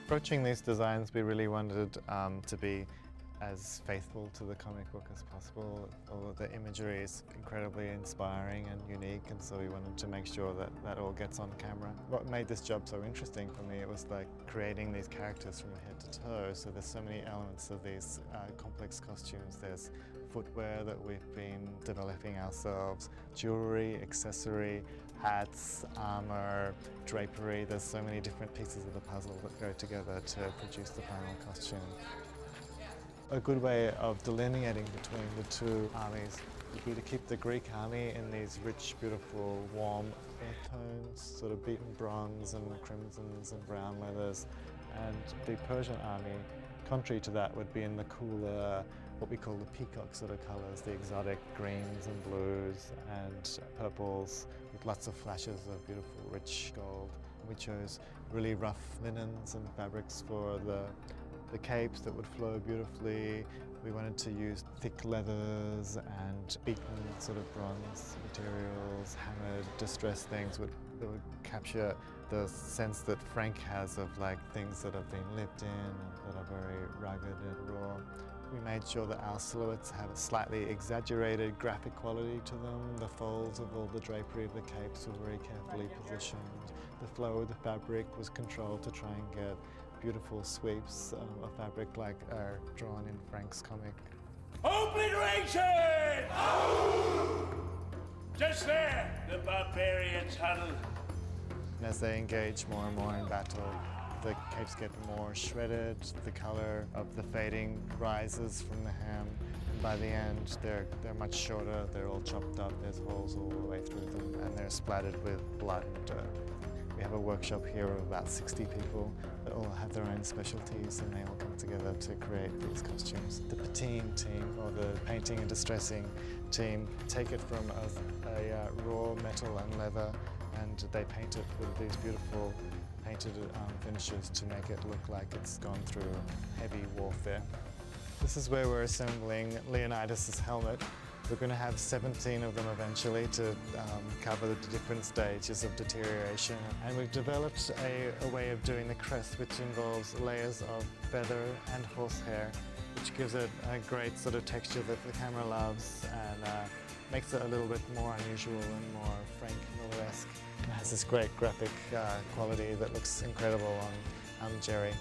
Approaching these designs, we really wanted to be as faithful to the comic book as possible. All of the imagery is incredibly inspiring and unique, and so we wanted to make sure that that all gets on camera. What made this job so interesting for me, it was like creating these characters from head to toe. So there's so many elements of these complex costumes. There's footwear that we've been developing ourselves, jewelry, accessory, hats, armor, drapery. There's so many different pieces of the puzzle that go together to produce the final costume. A good way of delineating between the two armies would be to keep the Greek army in these rich, beautiful, warm earth tones, sort of beaten bronze and crimsons and brown leathers. And the Persian army, contrary to that, would be in the cooler, what we call the peacock sort of colours, the exotic greens and blues and purples with lots of flashes of beautiful, rich gold. We chose really rough linens and fabrics for the capes that would flow beautifully. We wanted to use thick leathers and beaten sort of bronze materials, hammered, distressed things that would capture the sense that Frank has of like things that have been lived in and that are very rugged and raw. We made sure that our silhouettes have a slightly exaggerated graphic quality to them. The folds of all the drapery of the capes were very carefully positioned. The flow of the fabric was controlled to try and get beautiful sweeps of fabric like are drawn in Frank's comic. Obliteration! Just there, the barbarians huddle. And as they engage more and more in battle, the capes get more shredded, the colour of the fading rises from the hem, and by the end they're much shorter, they're all chopped up, there's holes all the way through them, and they're splattered with blood and dirt. We have a workshop here of about 60 people that all have their own specialties, and they all come together to create these costumes. The patina team, or the painting and distressing team, take it from a raw metal and leather, and they paint it with these beautiful painted finishes to make it look like it's gone through heavy warfare. This is where we're assembling Leonidas' helmet. We're going to have 17 of them eventually to cover the different stages of deterioration. And we've developed a way of doing the crest which involves layers of feather and horsehair, which gives it a great sort of texture that the camera loves and makes it a little bit more unusual and more Frank Miller-esque. It has this great graphic quality that looks incredible on Jerry.